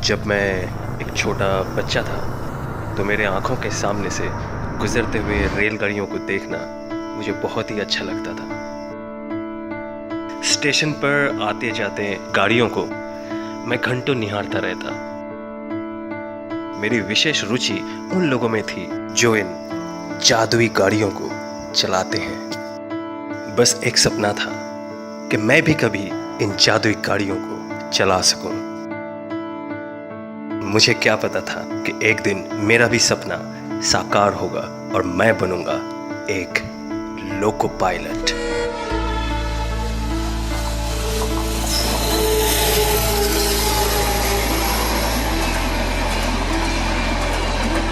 जब मैं एक छोटा बच्चा था तो मेरे आंखों के सामने से गुजरते हुए रेलगाड़ियों को देखना मुझे बहुत ही अच्छा लगता था। स्टेशन पर आते जाते गाड़ियों को मैं घंटों निहारता रहता। मेरी विशेष रुचि उन लोगों में थी जो इन जादुई गाड़ियों को चलाते हैं। बस एक सपना था कि मैं भी कभी इन जादुई गाड़ियों को चला सकूं। मुझे क्या पता था कि एक दिन मेरा भी सपना साकार होगा और मैं बनूंगा एक लोको पायलट।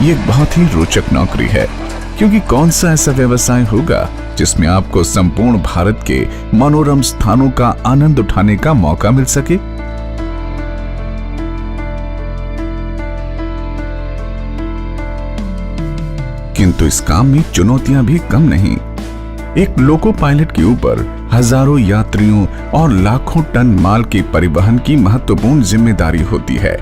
ये एक बहुत ही रोचक नौकरी है, क्योंकि कौन सा ऐसा व्यवसाय होगा जिसमें आपको संपूर्ण भारत के मनोरम स्थानों का आनंद उठाने का मौका मिल सके। किंतु इस काम में चुनौतियां भी कम नहीं। एक लोको पायलट के ऊपर हजारों यात्रियों और लाखों टन माल के परिवहन की महत्वपूर्ण जिम्मेदारी होती है।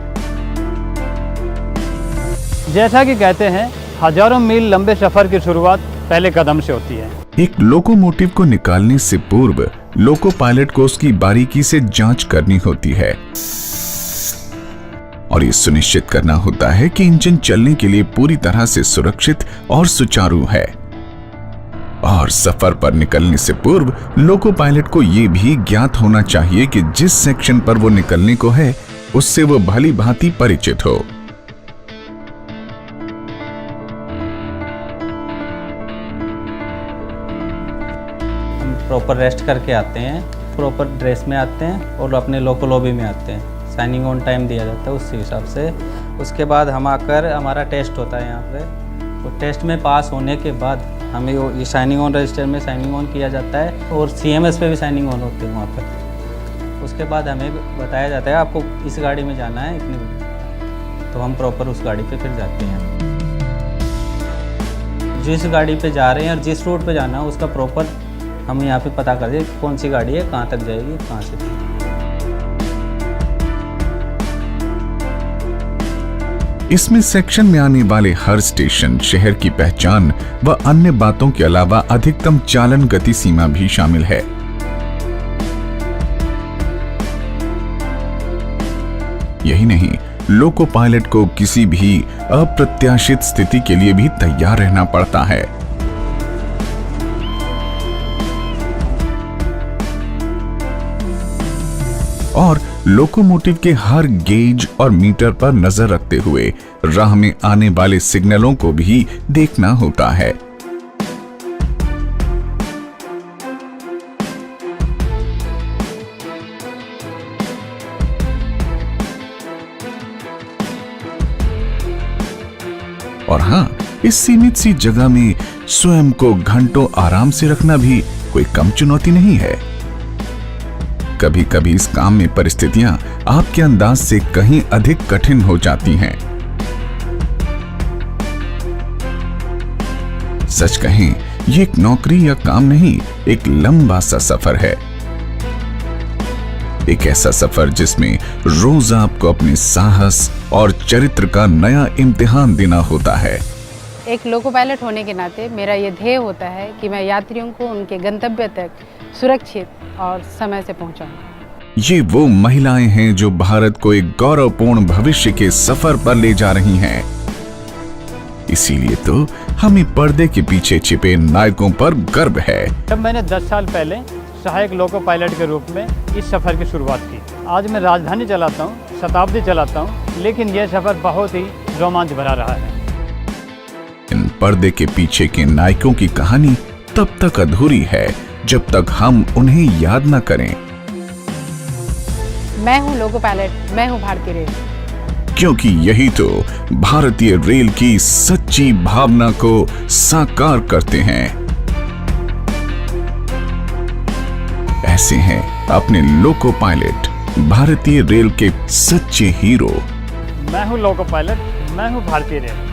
जैसा कि कहते हैं, हजारों मील लंबे सफर की शुरुआत पहले कदम से होती है। एक लोकोमोटिव को निकालने से पूर्व लोको पायलट को उसकी बारीकी से जांच करनी होती है और ये सुनिश्चित करना होता है कि इंजन चलने के लिए पूरी तरह से सुरक्षित और सुचारू है। और सफर पर निकलने से पूर्व लोको पायलट को यह भी ज्ञात होना चाहिए कि जिस सेक्शन पर वो निकलने को है उससे वो भली भांति परिचित हो। हम प्रॉपर रेस्ट करके आते हैं, प्रॉपर ड्रेस में आते हैं और अपने लोको लॉबी में आते हैं। साइनिंग ऑन टाइम दिया जाता है उस हिसाब से। उसके बाद हम आकर हमारा टेस्ट होता है यहाँ पे। तो टेस्ट में पास होने के बाद हमें ये साइनिंग ऑन रजिस्टर में साइनिंग ऑन किया जाता है और CMS पे भी साइनिंग ऑन होती है वहाँ पर। उसके बाद हमें बताया जाता है आपको इस गाड़ी में जाना है इतने बजे, तो हम प्रॉपर उस गाड़ी पे फिर जाते हैं। जिस गाड़ी पे जा रहे हैं और जिस रूट पे जाना है उसका प्रॉपर हम यहाँ पे पता कर दें कौन सी गाड़ी है, कहाँ तक जाएगी, कहाँ से। इसमें सेक्शन में आने वाले हर स्टेशन शहर की पहचान व अन्य बातों के अलावा अधिकतम चालन गति सीमा भी शामिल है। यही नहीं, लोको पायलट को किसी भी अप्रत्याशित स्थिति के लिए भी तैयार रहना पड़ता है। और लोकोमोटिव के हर गेज और मीटर पर नजर रखते हुए राह में आने वाले सिग्नलों को भी देखना होता है। और हाँ, इस सीमित सी जगह में स्वयं को घंटों आराम से रखना भी कोई कम चुनौती नहीं है। कभी कभी इस काम में परिस्थितियां आपके अंदाज से कहीं अधिक कठिन हो जाती हैं। सच कहें, ये एक नौकरी या काम नहीं, एक लंबा सा सफर है। एक ऐसा सफर जिसमें रोज आपको अपने साहस और चरित्र का नया इम्तिहान देना होता है। एक लोको पायलट होने के नाते मेरा ये ध्येय होता है कि मैं यात्रियों को उनके गंतव्य तक सुरक्षित और समय से पहुंचाऊं। ये वो महिलाएं हैं जो भारत को एक गौरवपूर्ण भविष्य के सफर पर ले जा रही हैं। इसीलिए तो हमें पर्दे के पीछे छिपे नायकों पर गर्व है। जब मैंने 10 साल पहले सहायक लोको पायलट के रूप में इस सफर की शुरुआत की। आज मैं राजधानी चलाता हूँ, शताब्दी चलाता हूँ, लेकिन यह सफर बहुत ही रोमांच भरा रहा है। इन पर्दे के पीछे के नायकों की कहानी तब तक अधूरी है जब तक हम उन्हें याद न करें। मैं हूँ लोको पायलट, मैं हूँ भारतीय रेल। क्योंकि यही तो भारतीय रेल की सच्ची भावना को साकार करते हैं। ऐसे हैं अपने लोको पायलट, भारतीय रेल के सच्चे हीरो। मैं हूँ लोको पायलट, मैं हूँ भारतीय रेल।